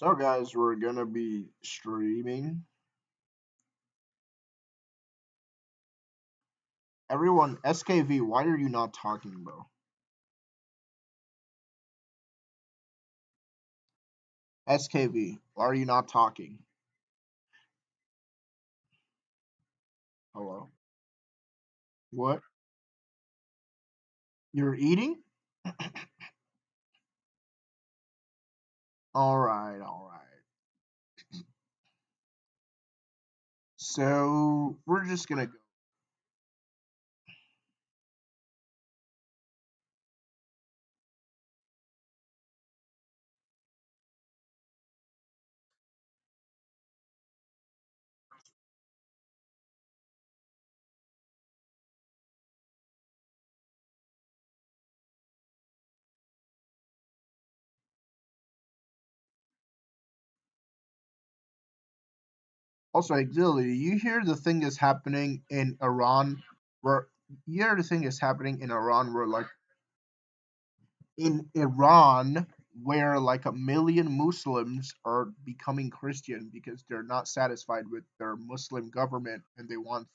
So, guys, we're gonna be streaming. Everyone, SKV, why are you not talking, bro? SKV, why are you not talking? Hello? What? You're eating? Alright, alright. So, we're just gonna go. Also, Auxiliary, you hear the thing is happening in Iran where you hear the thing is happening in Iran where like in Iran where like a million Muslims are becoming Christian because they're not satisfied with their Muslim government and they want.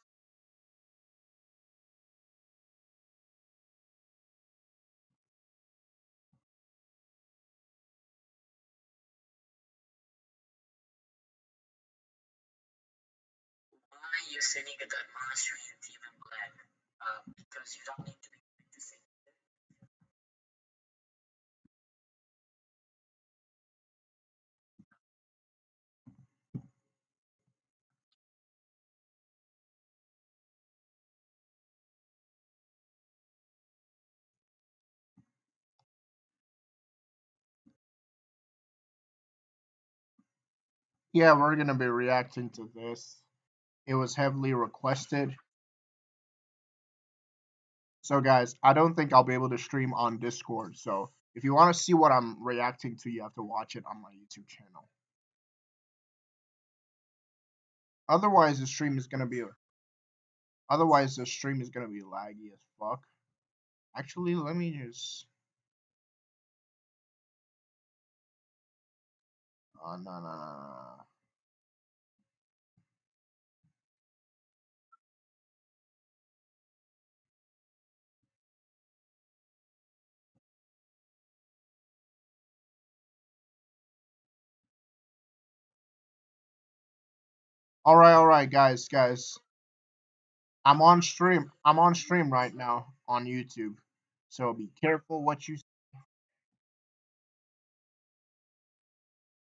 Yeah, we're gonna be reacting to this. It was heavily requested. So guys, I don't think I'll be able to stream on Discord. So if you want to see what I'm reacting to, you have to watch it on my YouTube channel. Otherwise, the stream is gonna be laggy as fuck. Actually, let me just. Oh, no, no, no, no. All right, guys. I'm on stream. I'm on stream right now on YouTube. So be careful what you.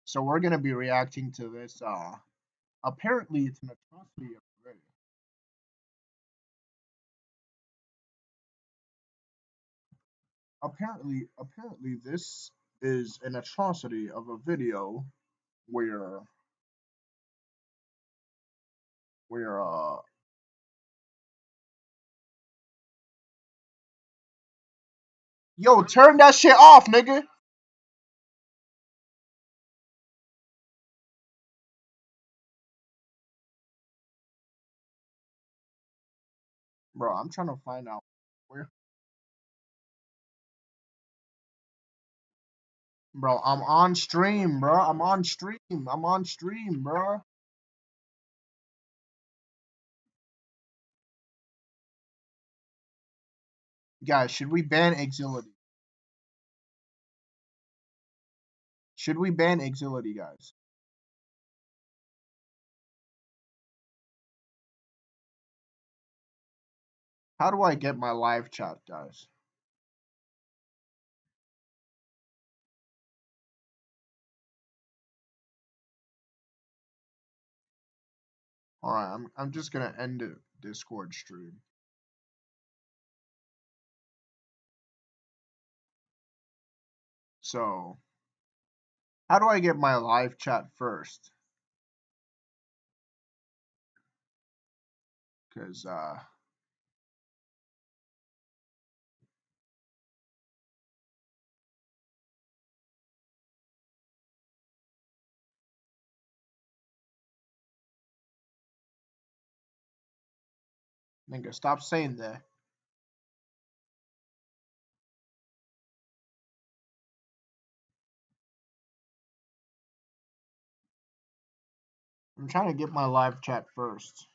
So we're gonna be reacting to this. Apparently it's an atrocity of a video. Apparently this is an atrocity of a video where where yo, turn that shit off, nigga. Bro, I'm trying to find out where. Bro, I'm on stream, bro. I'm on stream, bro. Guys, should we ban Exility? Should we ban Exility, guys? How do I get my live chat, guys? All right, I'm just gonna end the Discord stream. So, how do I get my live chat first? Cause nigga, stop saying that. I'm trying to get my live chat first.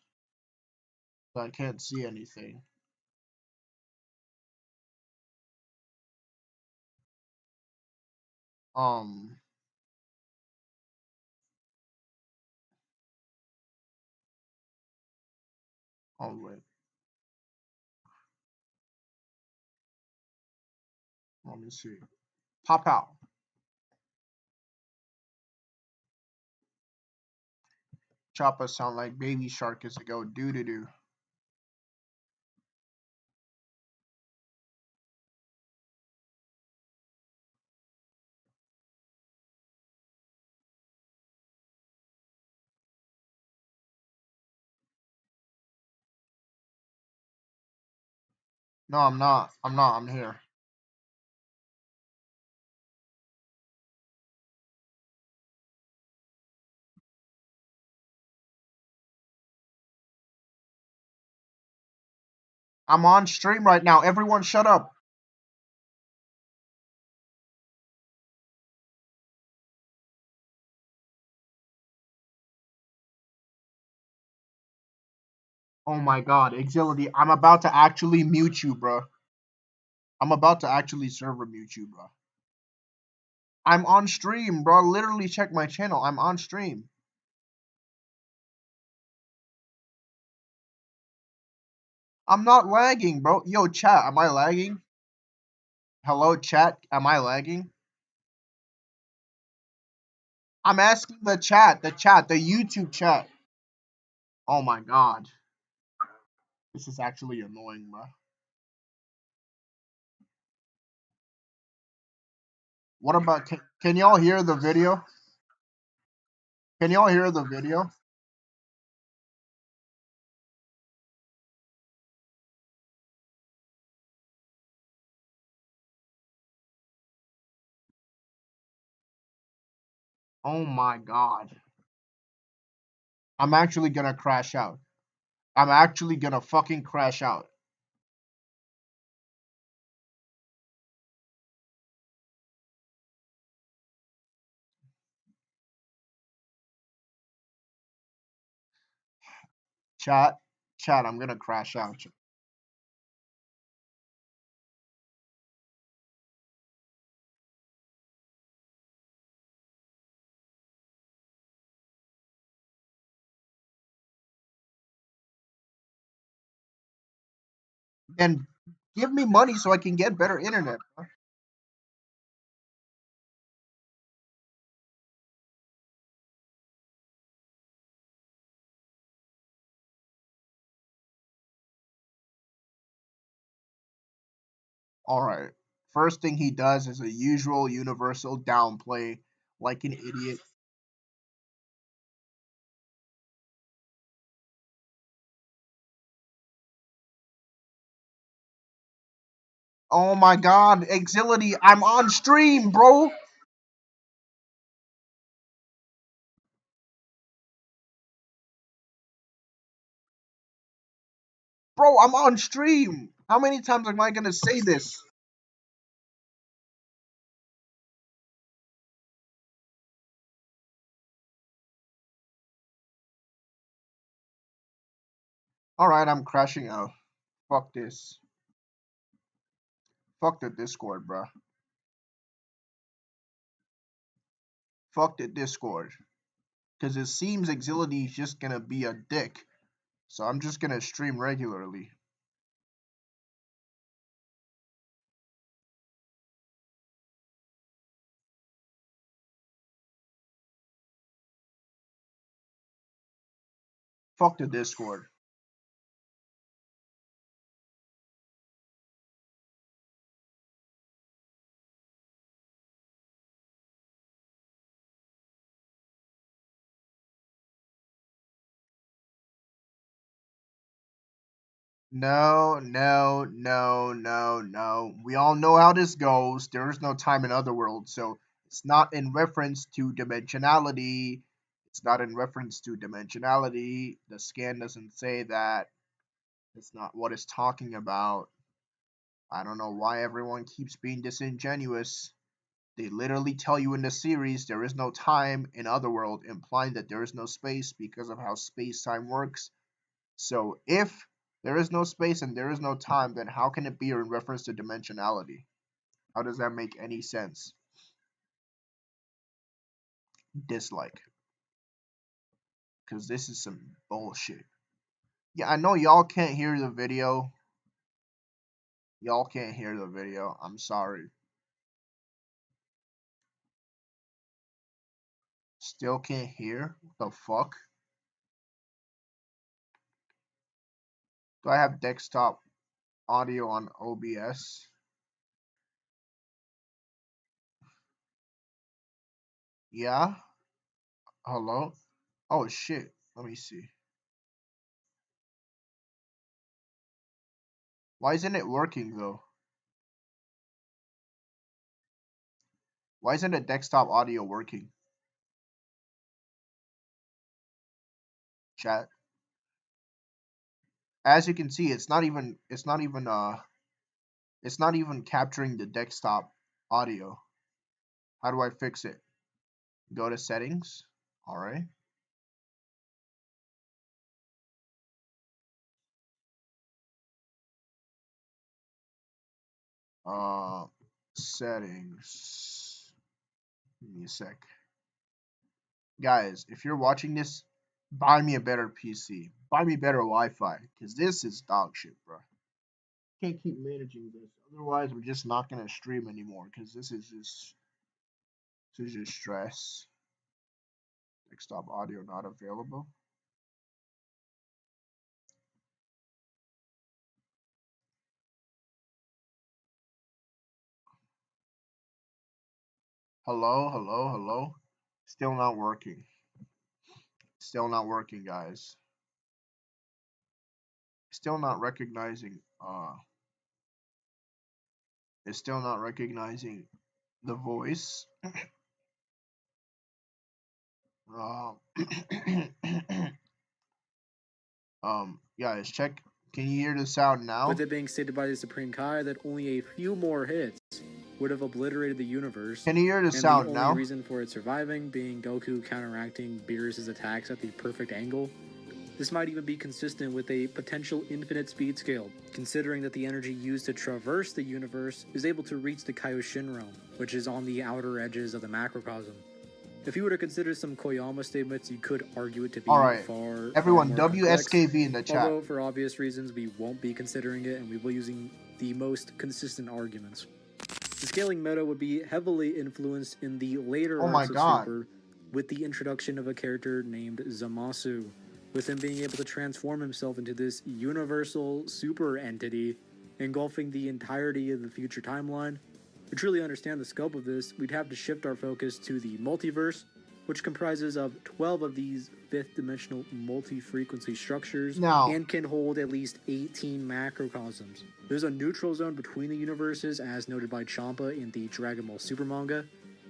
So I can't see anything. Um. Oh wait. Let me see. Pop out. Choppa sound like Baby Shark as it go doo doo doo. No, I'm not. I'm not. I'm here. I'm on stream right now. Everyone, shut up. Oh my god, Exility, I'm about to actually mute you, bro. I'm about to actually server mute you, bro. I'm on stream, bro. Literally check my channel. I'm on stream. I'm not lagging, bro. Yo, chat, am I lagging? Hello, chat, am I lagging? I'm asking the YouTube chat. Oh my god. This is actually annoying, bro. What about, can y'all hear the video? Can y'all hear the video? Oh my god. I'm actually gonna crash out. I'm actually gonna fucking crash out. Chat, chat, I'm gonna crash out. Then give me money so I can get better internet. Alright. First thing he does is a usual universal downplay like an idiot. Oh my god, Exility, I'm on stream, bro! Bro, I'm on stream! How many times am I gonna say this? Alright, I'm crashing out. Fuck this. Fuck the Discord, bro. Fuck the Discord. Because it seems Exility is just gonna be a dick. So I'm just gonna stream regularly. Fuck the Discord. No, no, no, no, no. We all know how this goes. There is no time in Otherworld, so it's not in reference to dimensionality. It's not in reference to dimensionality. The scan doesn't say that. It's not what it's talking about. I don't know why everyone keeps being disingenuous. They literally tell you in the series there is no time in Otherworld, implying that there is no space because of how space-time works. So if there is no space and there is no time, then how can it be in reference to dimensionality? How does that make any sense? Dislike. Because this is some bullshit. Yeah, I know y'all can't hear the video. Y'all can't hear the video. I'm sorry. Still can't hear? What the fuck? Do I have desktop audio on OBS? Yeah? Hello? Oh shit. Let me see. Why isn't it working though? Why isn't the desktop audio working? Chat. As you can see, it's not even capturing the desktop audio. How do I fix it? Go to settings. All right. Settings. Give me a sec. Guys, if you're watching this, buy me a better PC. Buy me better Wi-Fi, because this is dog shit, bro. Can't keep managing this. Otherwise, we're just not gonna stream anymore, because this is just stress. Desktop audio not available. Hello, hello, hello. Still not working. Still not working, guys. Still not recognizing. It's still not recognizing the voice. Uh, guys, check. Can you hear the sound now? With it being stated by the Supreme Kai that only a few more hits would have obliterated the universe. Can you hear the sound now? And the only reason for it surviving being Goku counteracting Beerus' attacks at the perfect angle. This might even be consistent with a potential infinite speed scale, considering that the energy used to traverse the universe is able to reach the Kaioshin realm, which is on the outer edges of the macrocosm. If you were to consider some Koyama statements, you could argue it to be far everyone, more WSKV complex. in the chat. Although, for obvious reasons, we won't be considering it, and we will be using the most consistent arguments. The scaling meta would be heavily influenced in the later arcs of Super, with the introduction of a character named Zamasu, with him being able to transform himself into this universal super entity, engulfing the entirety of the future timeline. To truly understand the scope of this, we'd have to shift our focus to the multiverse, which comprises of 12 of these fifth-dimensional multi-frequency structures and can hold at least 18 macrocosms. There's a neutral zone between the universes, as noted by Champa in the Dragon Ball Super manga.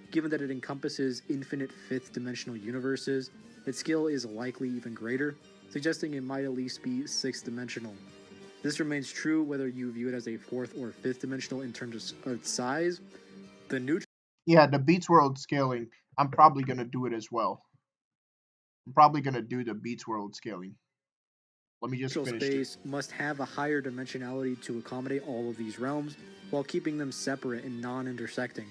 Given that it encompasses infinite fifth-dimensional universes, its scale is likely even greater, suggesting it might at least be sixth-dimensional. This remains true whether you view it as a fourth or fifth dimensional in terms of size. The Beats World scaling, I'm probably going to do it as well. I'm probably going to do the Beats World scaling. Let me just finish space must have a higher dimensionality to accommodate all of these realms, while keeping them separate and non-intersecting.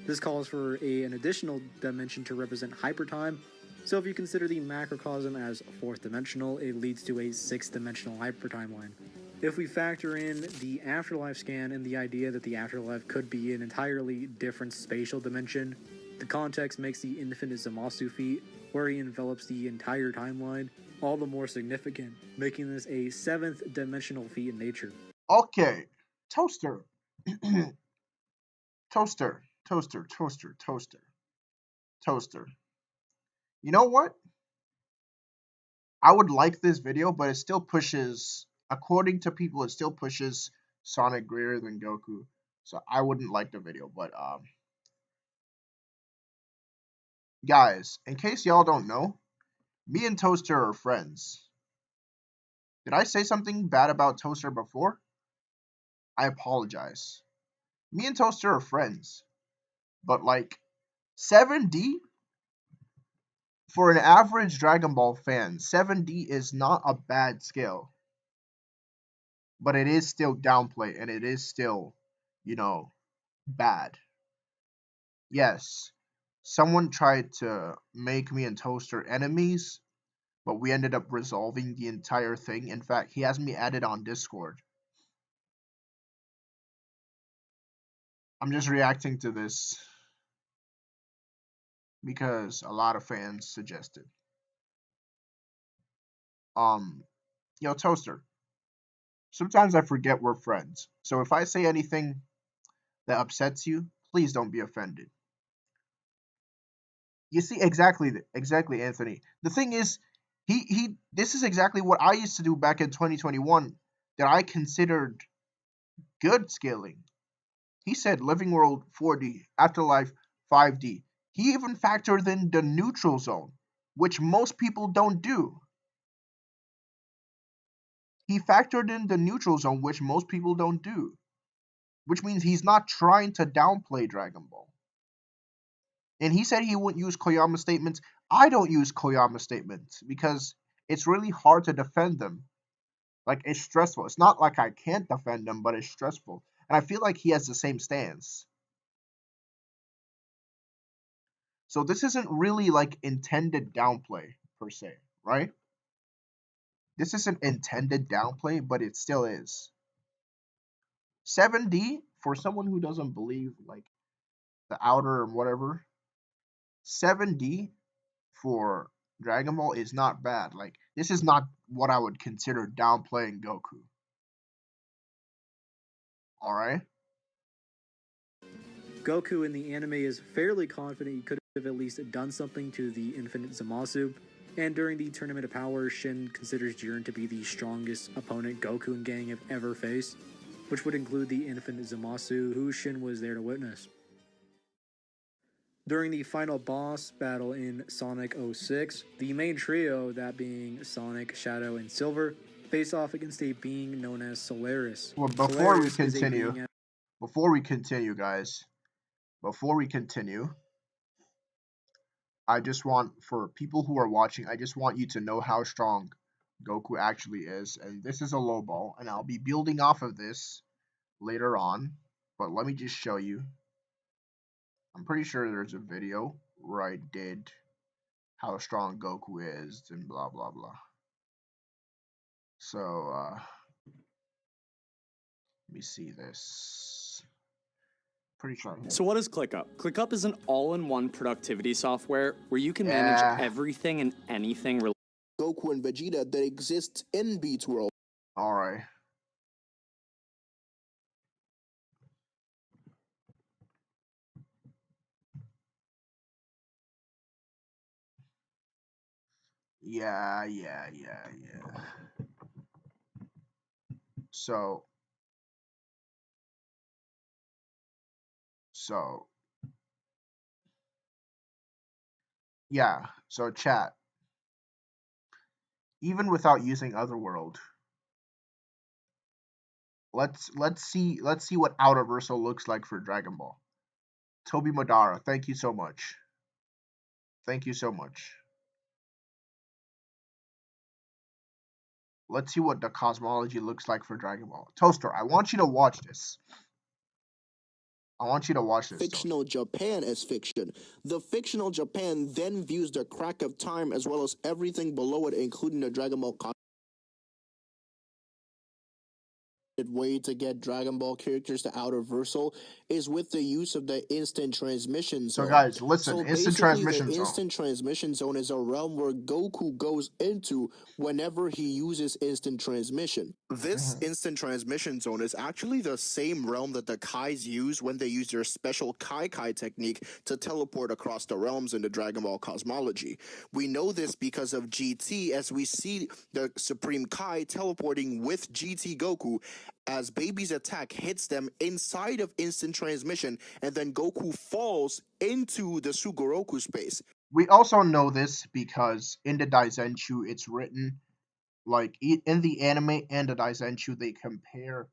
This calls for an additional dimension to represent hypertime, so if you consider the macrocosm as fourth dimensional, it leads to a sixth dimensional hypertimeline. If we factor in the afterlife scan and the idea that the afterlife could be an entirely different spatial dimension, the context makes the infinite Zamasu feat, where he envelops the entire timeline, all the more significant, making this a seventh dimensional feat in nature. Okay, Toaster. Toaster. You know what? I would like this video, but it still pushes, according to people, it still pushes Sonic greater than Goku. So I wouldn't like the video, but guys, in case y'all don't know, me and Toaster are friends. Did I say something bad about Toaster before? I apologize. Me and Toaster are friends. but like 7D for an average Dragon Ball fan, 7D is not a bad scale, but it is still downplay and it is still, you know, bad. Yes, someone tried to make me and Toaster enemies, but we ended up resolving the entire thing. In fact, he has me added on Discord. I'm just reacting to this because a lot of fans suggested. Um, Toaster. Sometimes I forget we're friends. So if I say anything that upsets you, please don't be offended. You see, exactly, Anthony. The thing is, he. This is exactly what I used to do back in 2021 that I considered good scaling. He said Living World 4D, Afterlife 5D. He even factored in the neutral zone, which most people don't do. He factored in the neutral zone, which most people don't do. Which means he's not trying to downplay Dragon Ball. And he said he wouldn't use Koyama statements. I don't use Koyama statements because it's really hard to defend them. Like, it's stressful. It's not like I can't defend them, but it's stressful. And I feel like he has the same stance. So this isn't really like intended downplay per se, right? This isn't intended downplay, but it still is. 7D, for someone who doesn't believe like the outer or whatever, 7D for Dragon Ball is not bad. Like, this is not what I would consider downplaying Goku. Alright? Goku in the anime is fairly confident he could have at least done something to the Infinite Zamasu, and during the Tournament of Power, Shin considers Jiren to be the strongest opponent Goku and gang have ever faced, which would include the Infinite Zamasu, who Shin was there to witness. During the final boss battle in Sonic 06, the main trio, that being Sonic, Shadow, and Silver, face off against a being known as Solaris. Well, Solaris before we continue, I just want, for people who are watching, I just want you to know how strong Goku actually is. And this is a low ball, and I'll be building off of this later on. But let me just show you. I'm pretty sure there's a video where I did how strong Goku is and blah blah blah. So let me see this. Pretty sure. So what is ClickUp? ClickUp is an all-in-one productivity software where you can manage everything and anything related to Goku and Vegeta that exists in Beats World. Alright. Yeah. So yeah, so chat. Even without using Otherworld, let's see what Outerversal looks like for Dragon Ball. Toby Madara, thank you so much. Thank you so much. Let's see what the cosmology looks like for Dragon Ball. Toaster, I want you to watch this. I want you to watch this. Fictional Japan as fiction. The fictional Japan then views the crack of time as well as everything below it, including the Dragon Ball way to get Dragon Ball characters to Outerversal is with the use of the instant transmission zone. So guys, listen, instant transmission the zone. Instant transmission zone is a realm where Goku goes into whenever he uses instant transmission. This instant transmission zone is actually the same realm that the Kais use when they use their special Kai technique to teleport across the realms in the Dragon Ball cosmology. We know this because of GT, as we see the Supreme Kai teleporting with GT Goku as Baby's attack hits them inside of instant transmission, and then Goku falls into the Sugoroku space. We also know this because in the Daizenshuu, it's written, like, in the anime and the Daizenshuu, they compare,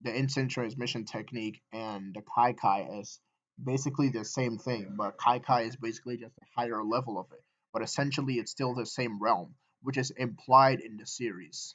the instant transmission technique and the Kai is basically the same thing, but Kai is basically just a higher level of it. But essentially, it's still the same realm, which is implied in the series.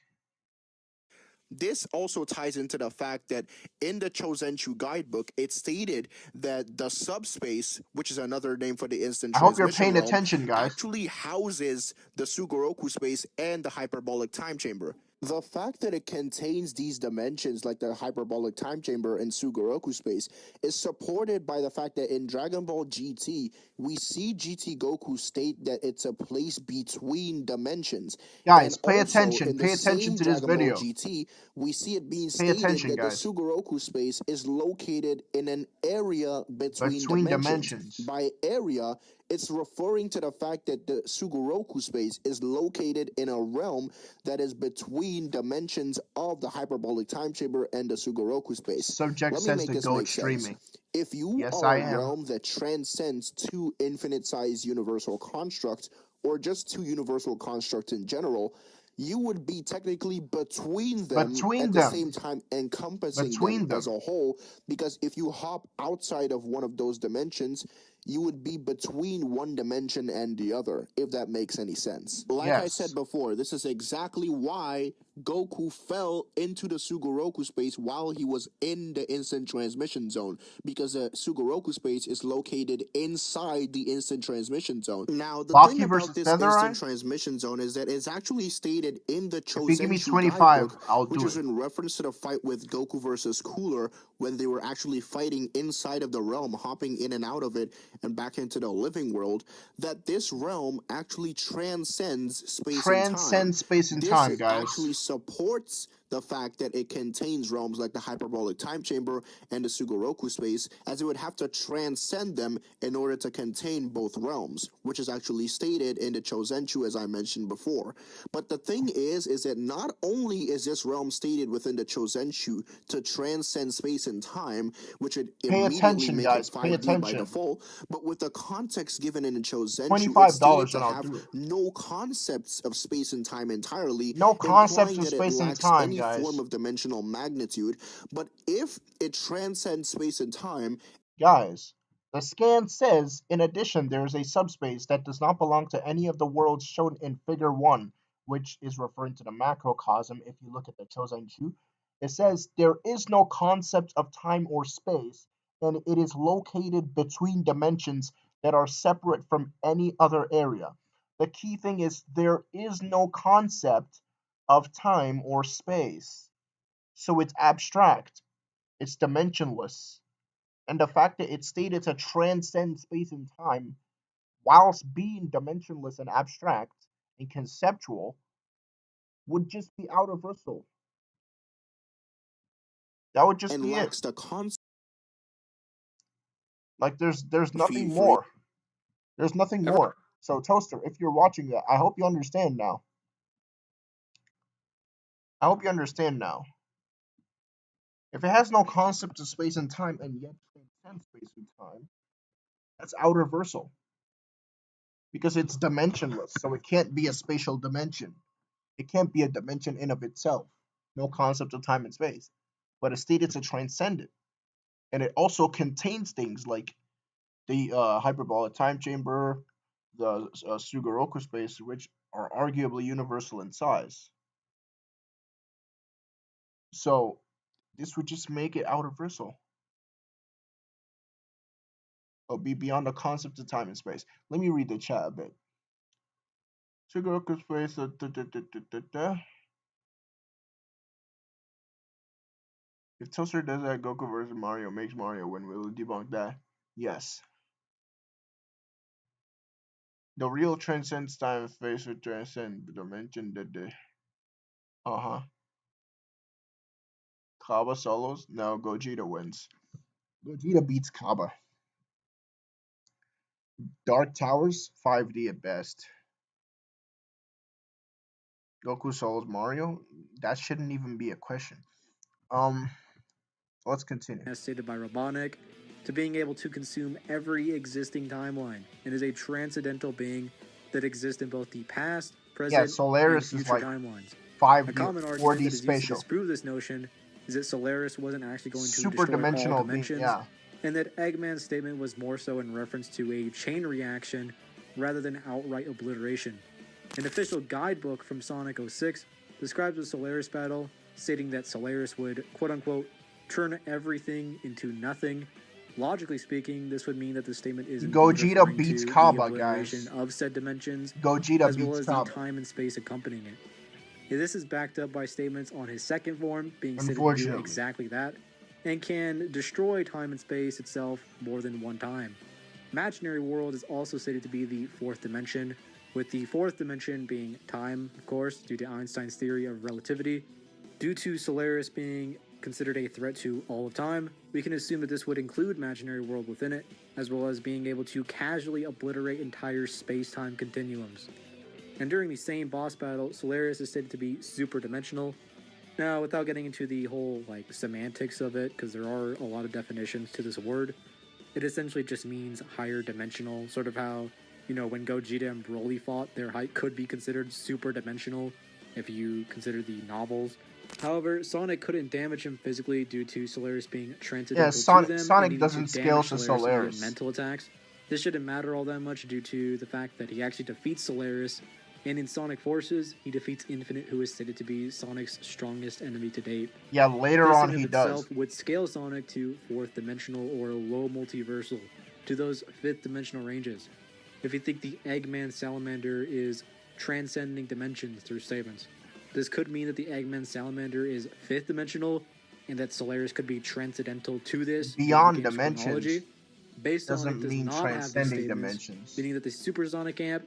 This also ties into the fact that in the Chosenchu guidebook, it stated that the subspace, which is another name for the instant I hope you're transmission paying realm, attention, guys. actually houses the Sugoroku space and the hyperbolic time chamber. The fact that it contains these dimensions like the hyperbolic time chamber and Sugoroku space is supported by the fact that in Dragon Ball GT, we see GT Goku state that it's a place between dimensions. Guys, and pay also, attention. in the Pay attention same to this Dragon Ball video. GT, we see it being Pay stated attention, that guys. the Sugoroku space is located in an area between dimensions. By area, it's referring to the fact that the Sugoroku space is located in a realm that is between dimensions of the hyperbolic time chamber and the Sugoroku space. Subject Let me says make the this goat make sense. streaming. If you Yes, are I a am. realm that transcends two infinite-size universal constructs, or just two universal constructs in general, you would be technically between them at the same time encompassing them as a whole, because if you hop outside of one of those dimensions, you would be between one dimension and the other, if that makes any sense. Like I said before, this is exactly why Goku fell into the Sugoroku space while he was in the instant transmission zone, because the Sugoroku space is located inside the instant transmission zone. Now, the thing about this instant transmission zone is that it's actually stated in the Chosenchu guidebook, which is in reference to the fight with Goku versus Cooler, when they were actually fighting inside of the realm, hopping in and out of it, and back into the living world, that this realm actually transcends space and time. This actually supports the fact that it contains realms like the hyperbolic time chamber and the Sugoroku space, as it would have to transcend them in order to contain both realms, which is actually stated in the Chosenchu, as I mentioned before. But the thing is that not only is this realm stated within the Chosenchu to transcend space and time, which would immediately make it 5D by default, but with the context given in the Chosenchu, it's stated to have no concepts of space and time entirely, implying that it lacks any form of dimensional magnitude. But if it transcends space and time, guys, the scan says, in addition, there is a subspace that does not belong to any of the worlds shown in Figure 1, which is referring to the macrocosm. If you look at the Chosenchu, it says there is no concept of time or space, and it is located between dimensions that are separate from any other area. The key thing is there is no concept of time or space. So it's abstract, it's dimensionless. And the fact that it's stated to transcend space and time whilst being dimensionless and abstract and conceptual would just be out of Russell. That would just be it. Like there's nothing more. There's nothing more. So Toaster, if you're watching that, I hope you understand now. I hope you understand now. If it has no concept of space and time and yet transcends space and time, that's out of Russell. Because it's dimensionless, so it can't be a spatial dimension. It can't be a dimension in of itself. No concept of time and space. But it's stated to transcend it. And it also contains things like the hyperbolic time chamber, the Sugoroku space, which are arguably universal in size. So this would just make it out of Russell. It'll be beyond the concept of time and space. Let me read the chat a bit. Sugoroku space. If Toaster does that, Goku versus Mario makes Mario win. Will it debunk that? Yes. The real transcends time and space would transcend the dimension that the Kaba solos? No, Gogeta wins. Gogeta beats Kaba. Dark Towers, 5D at best. Goku solos Mario? That shouldn't even be a question. Let's continue. As stated by Robotnik, to being able to consume every existing timeline, and is a transcendental being that exists in both the past, present, and future timelines. 5D, a common 4D argument that is used to spatial. disprove this notion is that Solaris wasn't actually going to super destroy dimensional all dimensions, yeah. and that Eggman's statement was more so in reference to a chain reaction rather than outright obliteration. An official guidebook from Sonic 06 describes the Solaris battle, stating that Solaris would, quote-unquote, turn everything into nothing. Logically speaking, this would mean that the statement is Gogeta beats to Kaba, the obliteration guys. of said dimensions, Gogeta as well beats as Kaba. the time and space accompanying it. This is backed up by statements on his second form being said to do exactly that, and can destroy time and space itself more than one time. Imaginary world is also stated to be the fourth dimension, with the fourth dimension being time, of course, due to Einstein's theory of relativity. Due to Solaris being considered a threat to all of time, we can assume that this would include imaginary world within it, as well as being able to casually obliterate entire space-time continuums. And during the same boss battle, Solaris is stated to be super dimensional. Now, without getting into the whole semantics of it, because there are a lot of definitions to this word, it essentially just means higher dimensional, sort of how, when Gogeta and Broly fought, their height could be considered super dimensional if you consider the novels. However, Sonic couldn't damage him physically due to Solaris being transcendental to them. Sonic doesn't scale to Solaris. Mental attacks. This shouldn't matter all that much due to the fact that he actually defeats Solaris, and in Sonic Forces, he defeats Infinite, who is stated to be Sonic's strongest enemy to date. Yeah, later on he does. This would scale Sonic to fourth dimensional or low multiversal, to those fifth dimensional ranges. If you think the Eggman Salamander is transcending dimensions through statements, this could mean that the Eggman Salamander is fifth dimensional, and that Solaris could be transcendental to this beyond dimensions. Based doesn't on it, does mean not transcending dimensions. Meaning that the Supersonic Amp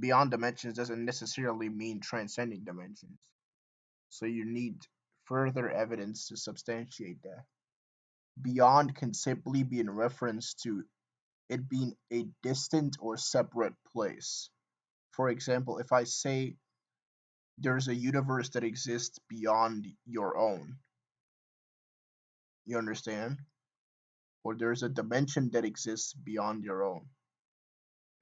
beyond dimensions doesn't necessarily mean transcending dimensions. So you need further evidence to substantiate that. Beyond can simply be in reference to it being a distant or separate place. For example, if I say there's a universe that exists beyond your own, you understand? Or there's a dimension that exists beyond your own.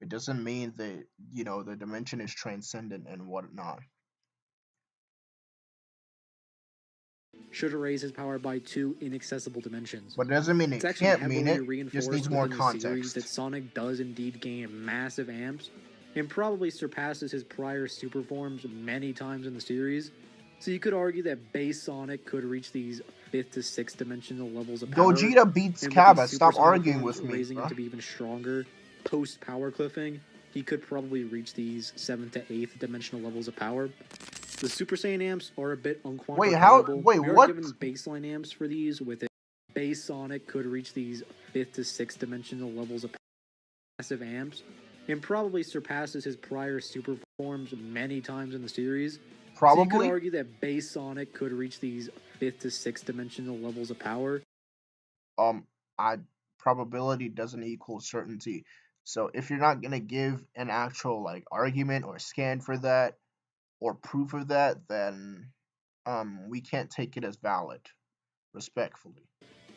It doesn't mean that, the dimension is transcendent and whatnot. should raise his power by 2 inaccessible dimensions. But it doesn't mean it can't mean it. Just needs more context. That Sonic does indeed gain massive amps, and probably surpasses his prior super forms many times in the series. So you could argue that base Sonic could reach these 5th to 6th dimensional levels of power. Gogeta beats Kaba. Stop arguing with me. Raising him to be even stronger post power cliffing, he could probably reach these 7th to 8th dimensional levels of power. The Super Saiyan amps are a bit unquantifiable. Wait, we what? Given baseline amps for these, with it, base Sonic could reach these 5th to 6th dimensional levels of massive amps, and probably surpasses his prior super forms many times in the series. Probably. So you could argue that base Sonic could reach these 5th to 6th dimensional levels of power. Probability doesn't equal certainty. So if you're not gonna give an actual argument or scan for that or proof of that, then we can't take it as valid, respectfully.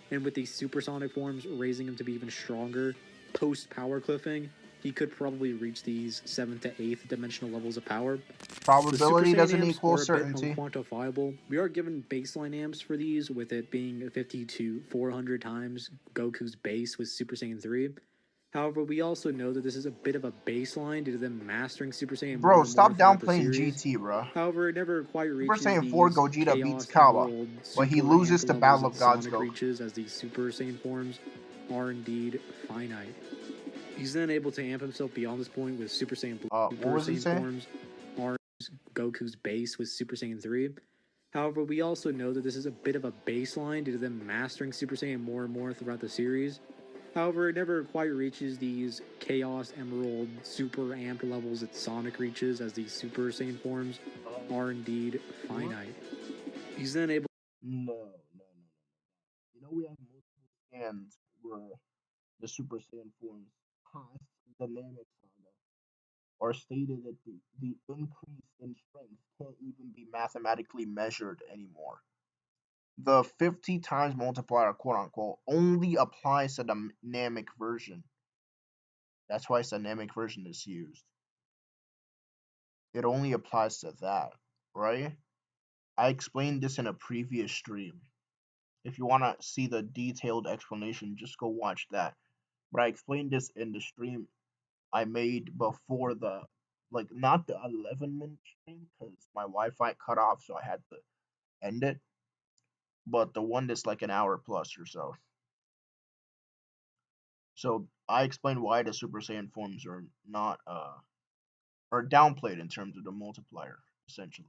And with these supersonic forms raising him to be even stronger post power cliffing, he could probably reach these 7th to 8th dimensional levels of power. Probability doesn't equal certainty. Unquantifiable. We are given baseline amps for these, with it being 50 to 400 times Goku's base with Super Saiyan 3. However, we also know that this is a bit of a baseline due to them mastering Super Saiyan. Bro, stop downplaying GT, bro. However, it never quite reaches Super Saiyan 4 Gogeta beats Kaba, but he loses the Battle of Gods Goku. Reaches, as these Super Saiyan forms are indeed finite. He's then able to amp himself beyond this point with Super Saiyan Blue. What was he saying? Forms are Goku's base with Super Saiyan 3. However, we also know that this is a bit of a baseline due to them mastering Super Saiyan more and more throughout the series. However, it never quite reaches these Chaos Emerald super amped levels that Sonic reaches, as these Super Saiyan forms are indeed finite. He's then able... No. We have multiple scans where the Super Saiyan forms past the Namek Saga are stated that the increase in strength can't even be mathematically measured anymore. The 50 times multiplier, quote unquote, only applies to the Namek version. That's why the Namek version is used. It only applies to that, right? I explained this in a previous stream. If you want to see the detailed explanation, just go watch that. But I explained this in the stream I made before the, like, not the 11-minute stream because my Wi-Fi cut off, so I had to end it. But the one that's like an hour plus or so. So I explained why the Super Saiyan forms are not are downplayed in terms of the multiplier, essentially.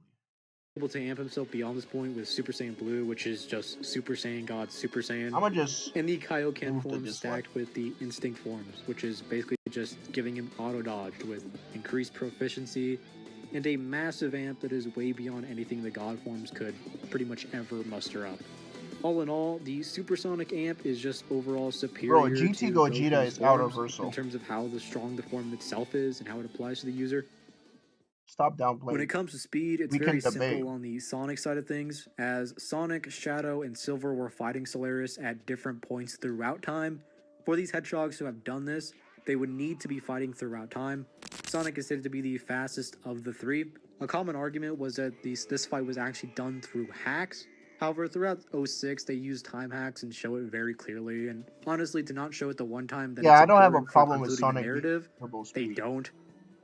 Able to amp himself beyond this point with Super Saiyan Blue, which is just Super Saiyan God Super Saiyan. I'ma just and the Kaioken forms stacked with the Instinct forms, which is basically just giving him auto dodge with increased proficiency and a massive amp that is way beyond anything the God forms could pretty much ever muster up. All in all, the Supersonic amp is just overall superior. Bro, GT Gogeta is out reversal in terms of how strong the form itself is and how it applies to the user. Stop downplaying. When it comes to speed, it's very simple on the Sonic side of things, as Sonic, Shadow, and Silver were fighting Solaris at different points throughout time. For these hedgehogs who have done this, they would need to be fighting throughout time. Sonic is said to be the fastest of the three. A common argument was that this fight was actually done through hacks. However, throughout 06, they used time hacks and show it very clearly, and honestly, to not show it the one time that I don't have a problem with Sonic narrative, they don't.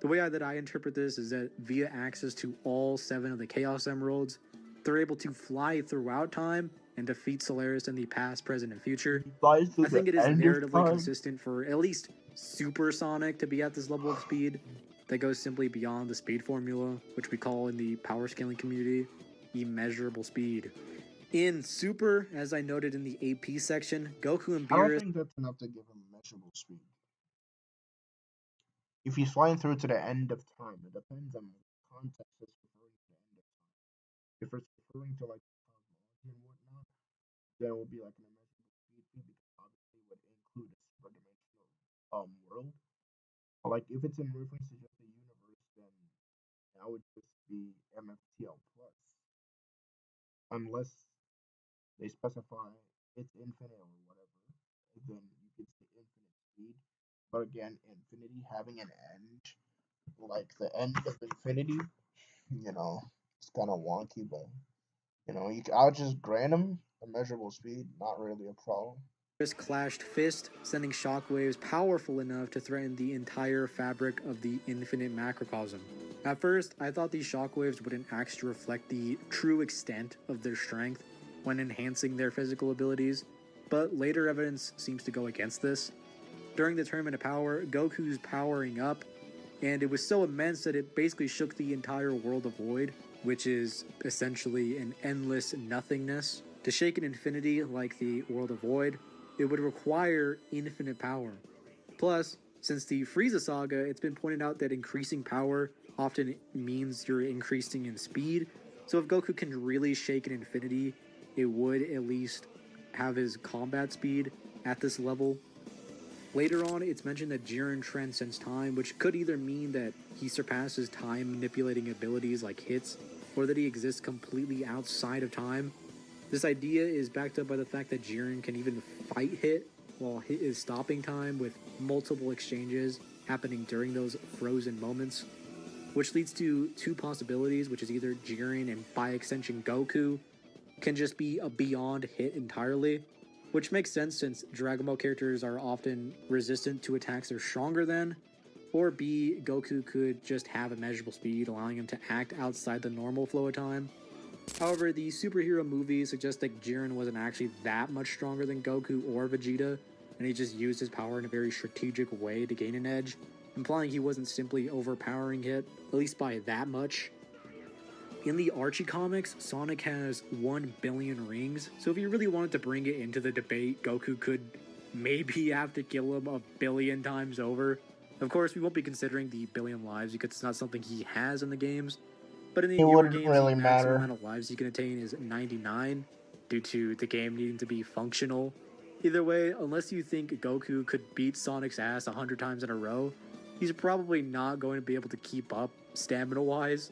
The way that I interpret this is that via access to all 7 of the Chaos Emeralds, they're able to fly throughout time and defeat Solaris in the past, present, and future. I think it is narratively consistent for at least Super Sonic to be at this level of speed that goes simply beyond the speed formula, which we call in the power scaling community immeasurable speed. In Super, as I noted in the AP section, Goku and Beerus... I don't think that's enough to give him measurable speed. If he's flying through to the end of time, it depends on the context it's referring to the end of time. If it's referring to like cosmology and whatnot, then it will be like an immeasurable speed thing because obviously it would include a super dimensional world. But like if it's in reference to just the universe, then that would just be MFTL plus. Unless they specify it's infinite or whatever, then you could say infinite speed. But again, infinity having an end, like the end of infinity, it's kind of wonky, but I'll just grant him immeasurable speed, not really a problem. Clashed fist, sending shockwaves powerful enough to threaten the entire fabric of the infinite macrocosm. At first, I thought these shockwaves wouldn't actually reflect the true extent of their strength when enhancing their physical abilities, but later evidence seems to go against this. During the Tournament of Power, Goku's powering up, and it was so immense that it basically shook the entire world of Void, which is essentially an endless nothingness. To shake an infinity like the world of Void, it would require infinite power. Plus, since the Frieza saga, it's been pointed out that increasing power often means you're increasing in speed, so if Goku can really shake an infinity, it would at least have his combat speed at this level. Later on, it's mentioned that Jiren transcends time, which could either mean that he surpasses time manipulating abilities like hits, or that he exists completely outside of time. This idea is backed up by the fact that Jiren can even fight Hit, while Hit is stopping time with multiple exchanges happening during those frozen moments, which leads to 2 possibilities, which is either Jiren and by extension Goku can just be a beyond Hit entirely, which makes sense since Dragon Ball characters are often resistant to attacks they're stronger than, or B, Goku could just have immeasurable speed, allowing him to act outside the normal flow of time. However, the superhero movies suggest that Jiren wasn't actually that much stronger than Goku or Vegeta, and he just used his power in a very strategic way to gain an edge, implying he wasn't simply overpowering Hit, at least by that much. In the Archie comics, Sonic has 1 billion rings, so if you really wanted to bring it into the debate, Goku could maybe have to kill him 1 billion times over. Of course, we won't be considering the billion lives because it's not something he has in the games, but in the newer games, the maximum amount of lives you can attain is 99, due to the game needing to be functional. Either way, unless you think Goku could beat Sonic's ass 100 times in a row, he's probably not going to be able to keep up stamina-wise.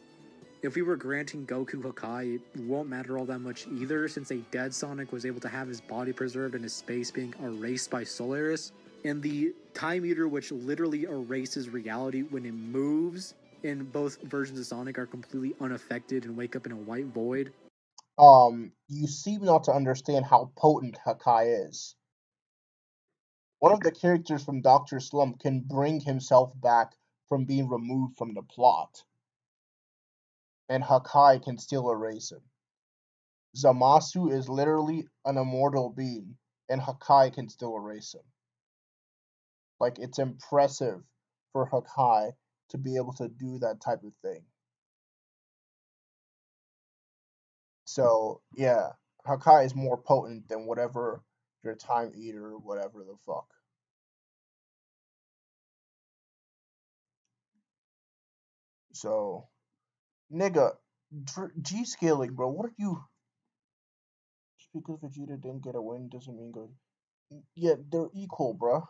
If we were granting Goku Hakai, it won't matter all that much either, since a dead Sonic was able to have his body preserved and his space being erased by Solaris, and the Time Eater, which literally erases reality when it moves, in both versions of Sonic are completely unaffected and wake up in a white void. you seem not to understand how potent Hakai is. One of the characters from Dr. Slump can bring himself back from being removed from the plot, and Hakai can still erase him. Zamasu is literally an immortal being, and Hakai can still erase him. Like, it's impressive for Hakai to be able to do that type of thing. So, yeah, Hakai is more potent than whatever your Time Eater or whatever the fuck. So, nigga, G scaling, bro. What are you? Just because Vegeta didn't get a win doesn't mean good. Yeah, they're equal, bro.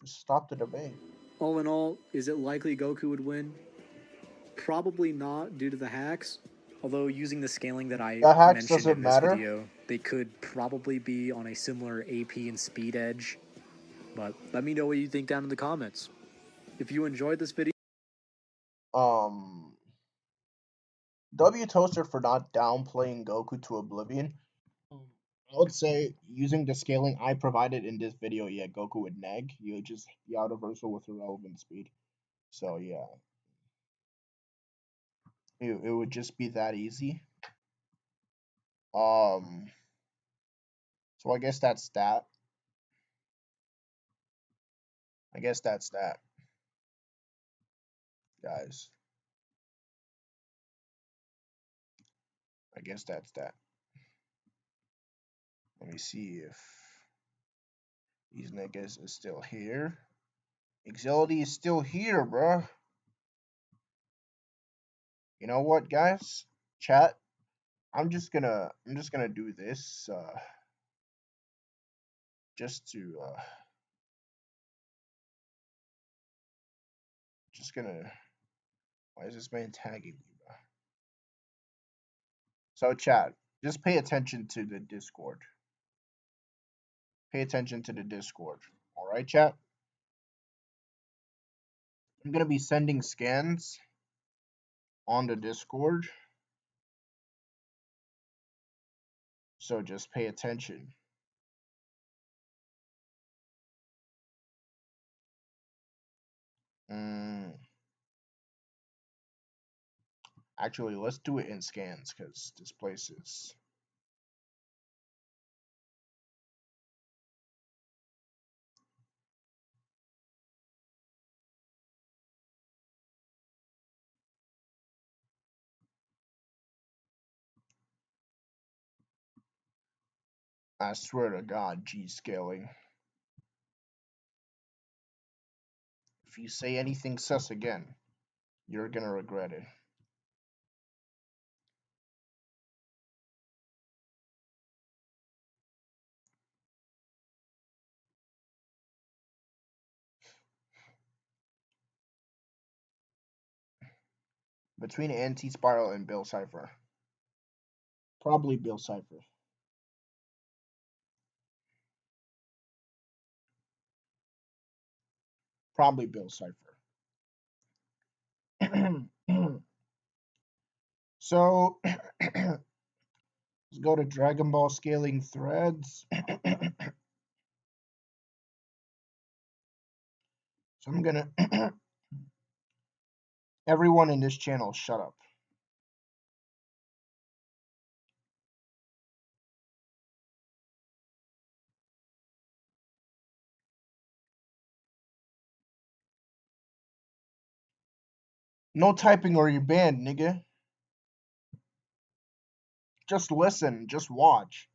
Just stop the debate. All in all, is it likely Goku would win? Probably not due to the hacks. Although using the scaling that I mentioned in this video, they could probably be on a similar AP and speed edge. But let me know what you think down in the comments. If you enjoyed this video, W Toaster for not downplaying Goku to oblivion. I would say using the scaling I provided in this video, yeah, Goku would neg. You would just be out of reversal with irrelevant speed. So yeah, it would just be that easy. So I guess that's that. Guys. I guess that's that. Let me see if these niggas is still here. Exility is still here, bruh. You know what, guys? Chat. I'm just gonna do this just to why is this man tagging me, bro? So chat, just pay attention to the Discord. Pay attention to the Discord. Alright, chat? I'm gonna be sending scans on the Discord. So just pay attention. Actually, let's do it in scans because this place is. I swear to God, G scaling. If you say anything sus again, you're gonna regret it. Between Anti-Spiral and Bill Cipher. Probably Bill Cipher. Probably Bill Cipher. So, let's go to Dragon Ball scaling threads. So I'm gonna. Everyone in this channel, shut up. No typing or you're banned, nigga. Just listen, just watch.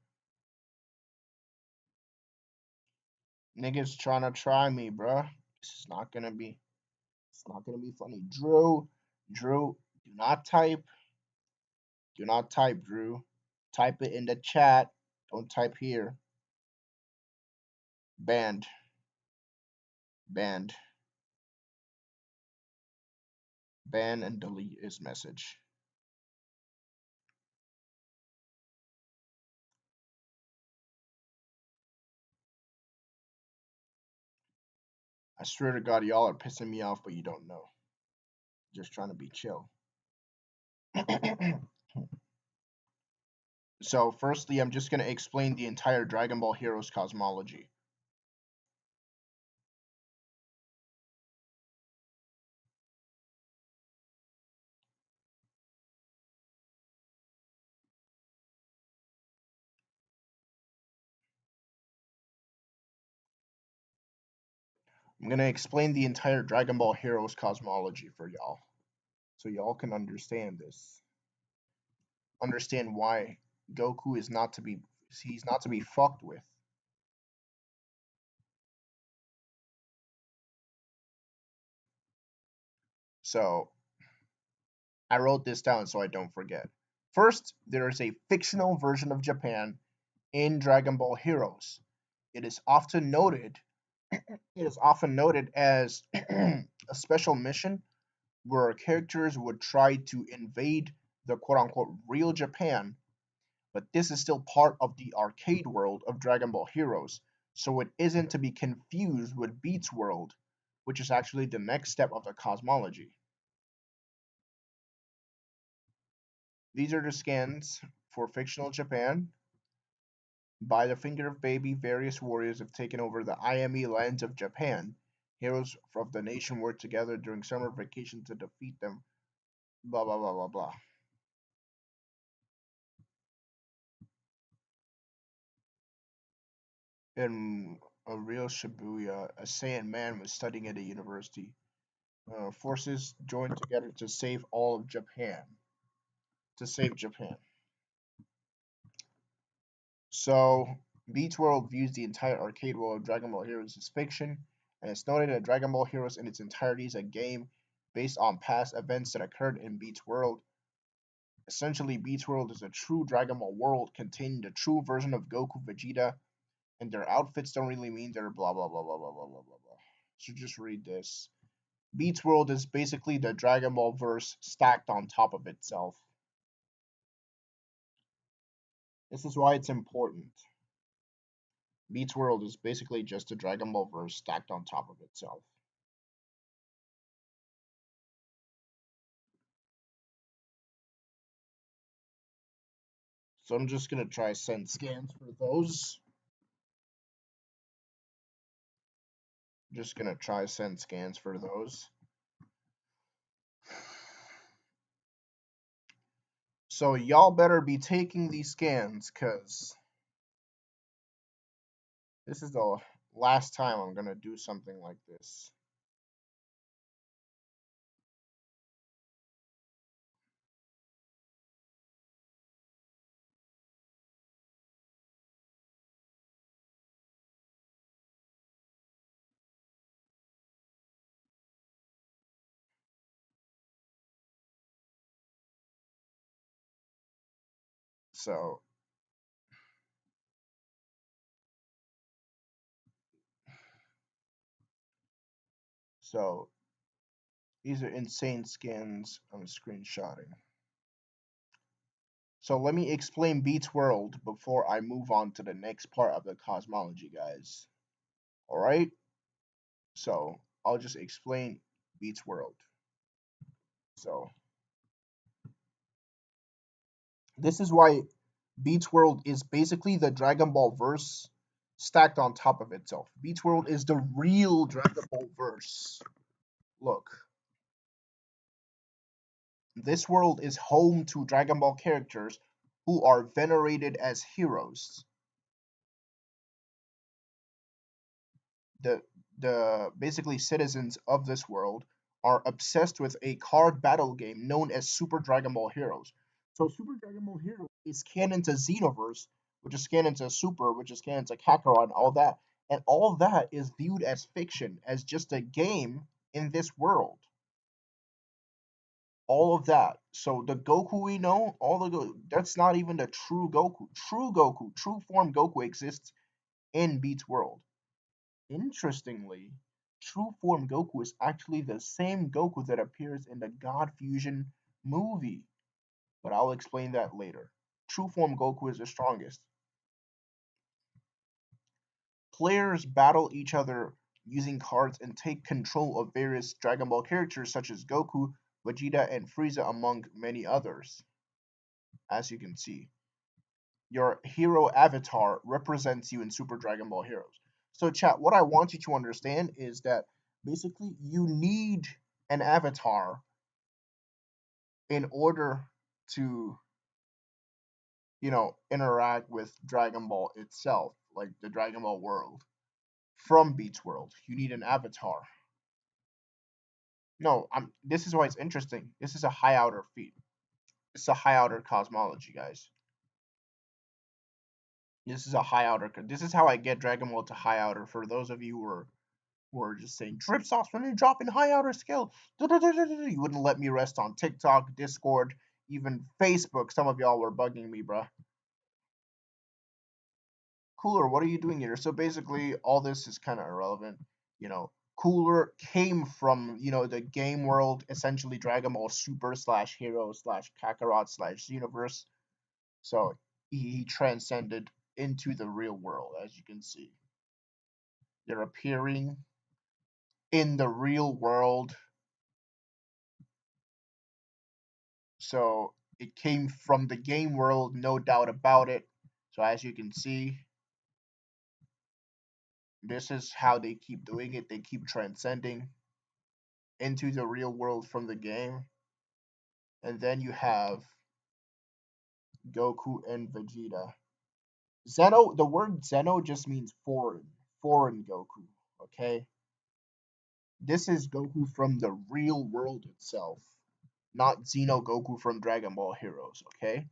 Niggas trying to try me, bruh. It's not gonna be funny. Drew, do not type. Do not type, Drew. Type it in the chat. Don't type here. Banned. Banned. Ban and delete his message. I swear to God, y'all are pissing me off, but you don't know. Just trying to be chill. So, firstly, I'm just going to explain the entire Dragon Ball Heroes cosmology. I'm going to explain the entire Dragon Ball Heroes cosmology for y'all. So y'all can understand this. Understand why Goku is not to be he's not to be fucked with. So, I wrote this down so I don't forget. First, there is a fictional version of Japan in Dragon Ball Heroes. It is often noted as a special mission where characters would try to invade the quote unquote real Japan, but this is still part of the arcade world of Dragon Ball Heroes, so it isn't to be confused with Beats World, which is actually the next step of the cosmology. These are the scans for fictional Japan. By the finger of baby, various warriors have taken over the IME lands of Japan. Heroes of the nation work together during summer vacation to defeat them. Blah blah blah blah blah. In a real Shibuya, a Saiyan man was studying at a university. Forces joined together to save all of Japan. To save Japan. So, Beats World views the entire arcade world of Dragon Ball Heroes as fiction, and it's noted that Dragon Ball Heroes in its entirety is a game based on past events that occurred in Beats World. Essentially, Beats World is a true Dragon Ball world containing the true version of Goku, Vegeta, and their outfits don't really mean they're blah blah blah blah blah blah blah blah blah. So just read this. Beats World is basically the Dragon Ball verse stacked on top of itself. This is why it's important. Beats World is basically just a Dragon Ball verse stacked on top of itself. So I'm just gonna try send scans for those. Just gonna try send scans for those. So y'all better be taking these scans, cause this is the last time I'm gonna do something like this. So so these are insane scans I'm screenshotting. So let me explain Beats World before I move on to the next part of the cosmology, guys. Alright? So I'll just explain Beats World. So this is why Beats World is basically the Dragon Ball verse stacked on top of itself. Beats World is the real Dragon Ball verse. Look. This world is home to Dragon Ball characters who are venerated as heroes. The basically citizens of this world are obsessed with a card battle game known as Super Dragon Ball Heroes. So Super Dragon Ball Heroes is canon to Xenoverse, which is canon to Super, which is canon to Kakarot, all that. And all that is viewed as fiction, as just a game in this world. All of that. So the Goku we know, that's not even the true Goku. True Goku, true form Goku exists in Beats World. Interestingly, true form Goku is actually the same Goku that appears in the God Fusion movie, but I'll explain that later. True form Goku is the strongest. Players battle each other using cards and take control of various Dragon Ball characters such as Goku, Vegeta, and Frieza, among many others, as you can see. your hero avatar represents you in Super Dragon Ball Heroes. So, chat, what I want you to understand is that basically you need an avatar in order to, interact with Dragon Ball itself, like the Dragon Ball world. From Beats World, you need an avatar. No, this is why it's interesting. This is a high outer feat. It's a high outer cosmology, guys. This is a high outer. This is how I get Dragon Ball to high outer. For those of you who are just saying drip sauce when you drop in high outer skill, you wouldn't let me rest on TikTok, Discord, even Facebook. Some of y'all were bugging me, bruh. Cooler, what are you doing here? So basically, all this is kind of irrelevant. Cooler came from the game world, essentially Dragon Ball Super slash Hero slash Kakarot slash Universe. So he transcended into the real world, as you can see. They're appearing in the real world. So it came from the game world, no doubt about it. So as you can see, this is how they keep doing it. They keep transcending into the real world from the game. And then you have Goku and Vegeta. Zeno, the word Zeno just means foreign Goku, okay? This is Goku from the real world itself, not Xeno Goku from Dragon Ball Heroes, okay?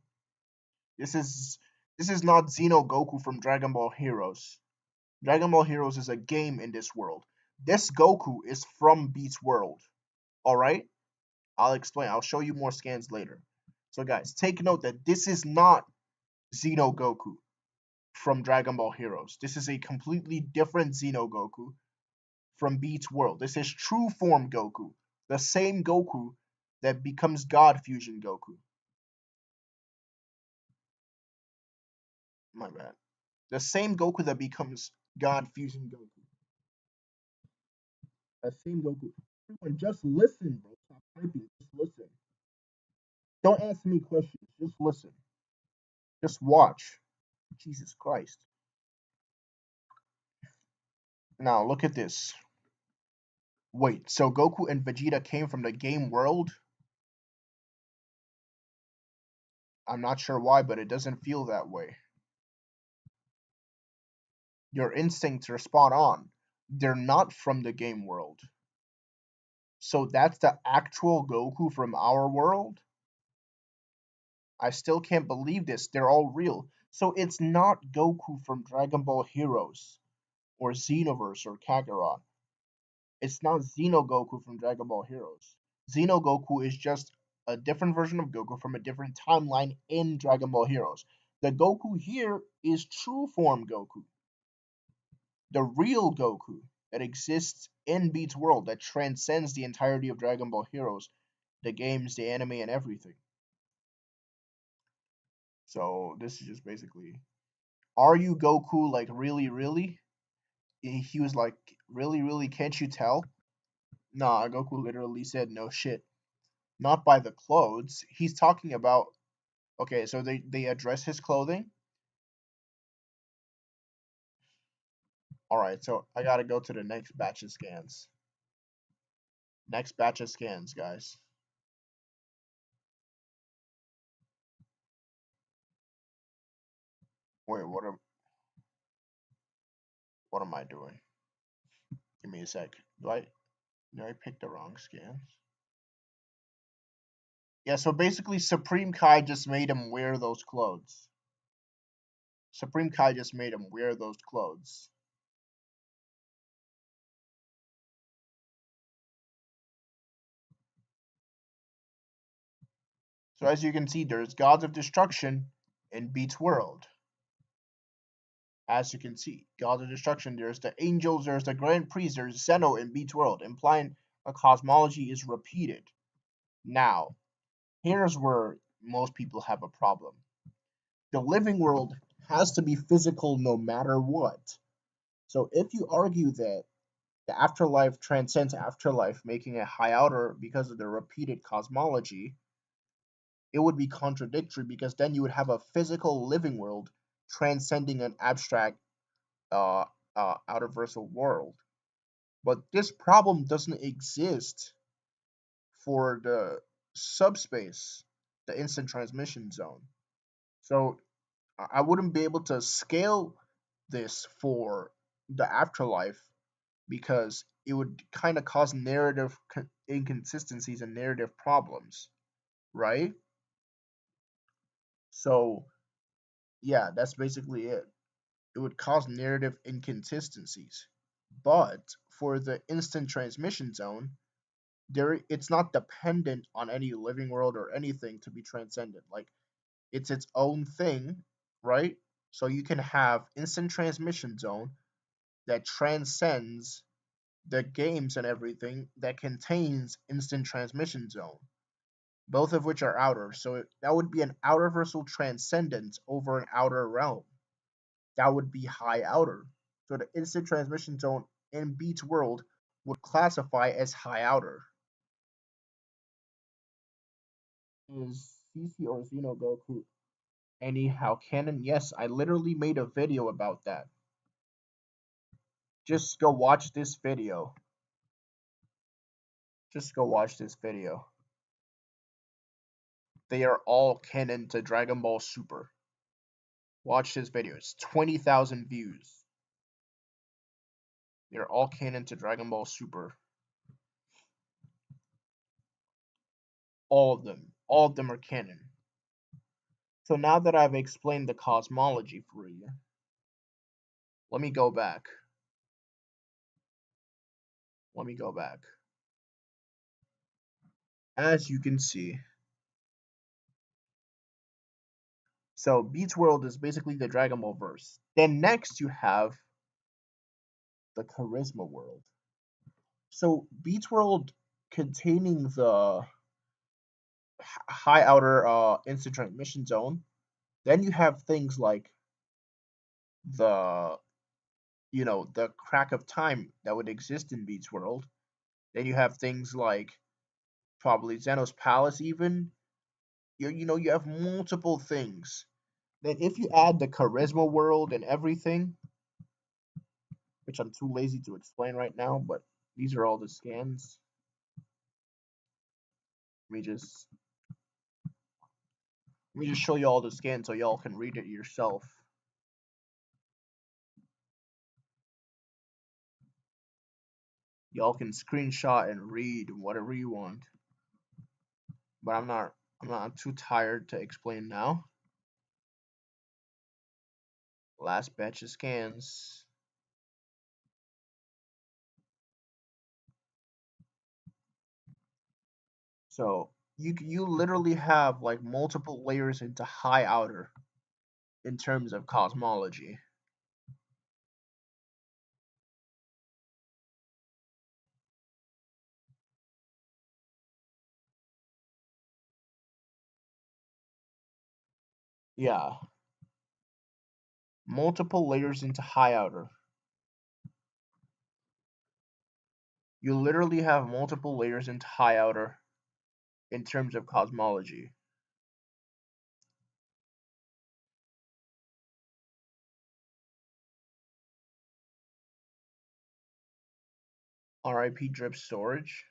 This is not Xeno Goku from Dragon Ball Heroes. Dragon Ball Heroes is a game in this world. This Goku is from Beats World, alright? I'll explain. I'll show you more scans later. So guys, take note that this is not Xeno Goku from Dragon Ball Heroes. This is a completely different Xeno Goku from Beats World. This is true form Goku, the same Goku that becomes God Fusion Goku. My bad. The same Goku that becomes God Fusion Goku. That same Goku. Everyone, just listen, bro. Stop typing. Just listen. Don't ask me questions. Just listen. Just watch. Jesus Christ. Now, look at this. Wait, so Goku and Vegeta came from the game world? I'm not sure why, but it doesn't feel that way. Your instincts are spot on. They're not from the game world. So that's the actual Goku from our world? I still can't believe this. They're all real. So it's not Goku from Dragon Ball Heroes or Xenoverse or Kakarot. It's not Xenogoku from Dragon Ball Heroes. Xenogoku is just a different version of Goku from a different timeline in Dragon Ball Heroes. The Goku here is true form Goku. The real Goku that exists in Beats World, that transcends the entirety of Dragon Ball Heroes, the games, the anime, and everything. So this is just basically, are you Goku, like really, really? He was like, really, really, can't you tell? Nah, Goku literally said no shit. Not by the clothes. He's talking about, okay, so they address his clothing. Alright, so I gotta go to the next batch of scans. Next batch of scans, guys. Wait, what am I doing? Give me a sec. Did I pick the wrong scans? Yeah, so basically Supreme Kai just made him wear those clothes. Supreme Kai just made him wear those clothes. So as you can see, there's Gods of Destruction in Beats World. As you can see, Gods of Destruction, there's the Angels, there's the Grand Priest, there's Zeno in Beats World, implying a cosmology is repeated. Now, here's where most people have a problem. The living world has to be physical no matter what. So if you argue that the afterlife transcends afterlife, making it high outer because of the repeated cosmology, it would be contradictory because then you would have a physical living world transcending an abstract uh, outerversal world. But this problem doesn't exist for the subspace, the instant transmission zone. So I wouldn't be able to scale this for the afterlife because it would kind of cause narrative inconsistencies and narrative problems, right? So, yeah, that's basically it. It would cause narrative inconsistencies. But for the instant transmission zone, it's not dependent on any living world or anything to be transcended. Like it's its own thing, right? So you can have instant transmission zone that transcends the games and everything that contains instant transmission zone, both of which are outer. So that would be an outerversal transcendence over an outer realm. That would be high outer. So the instant transmission zone in Beats world would classify as high outer. Is CC or Xenogoku anyhow canon? Yes, I literally made a video about that. Just go watch this video. Just go watch this video. They are all canon to Dragon Ball Super. Watch this video. It's 20,000 views. They're all canon to Dragon Ball Super. All of them. All of them are canon. So now that I've explained the cosmology for you, let me go back. Let me go back. As you can see, so Beats World is basically the Dragon Ball verse. Then next you have the Charisma World. So Beats World containing the high outer instant transmission zone. Then you have things like the the crack of time that would exist in Beats World. Then you have things like probably Zeno's Palace even. You have multiple things. Then if you add the Charisma World and everything, which I'm too lazy to explain right now, but these are all the scans. Let me just show you all the scans so y'all can read it yourself. Y'all can screenshot and read whatever you want. But I'm not too tired to explain now. Last batch of scans. So you literally have like multiple layers into high outer in terms of cosmology. Yeah. Multiple layers into high outer. You literally have multiple layers into high outer in terms of cosmology. RIP drip storage.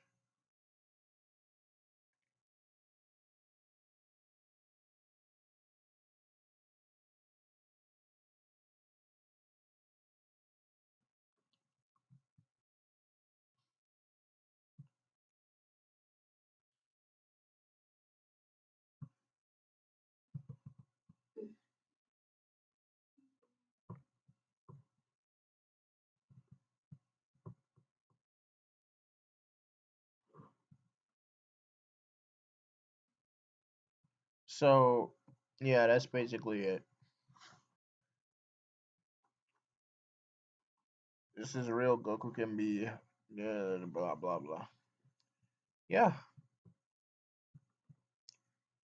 So yeah, that's basically it. This is real. Goku can be blah blah blah. Yeah,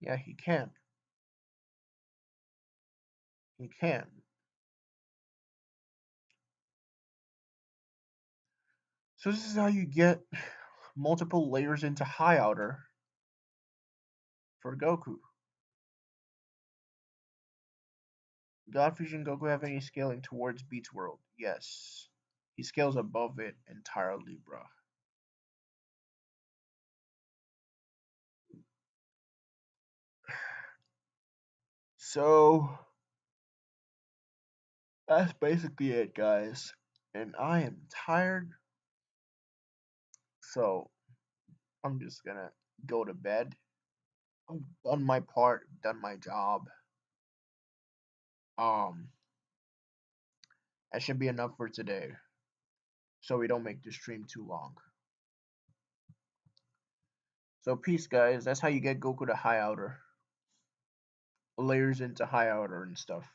yeah, he can. He can. So this is how you get multiple layers into high outer for Goku. Godfish and Goku have any scaling towards Beats World? Yes. He scales above it entirely, bruh. So that's basically it, guys. And I am tired, so I'm just gonna go to bed. I've done my part, done my job. Um, that should be enough for today, so we don't make the stream too long. So peace, guys. That's how you get Goku to high outer. Layers into high outer and stuff.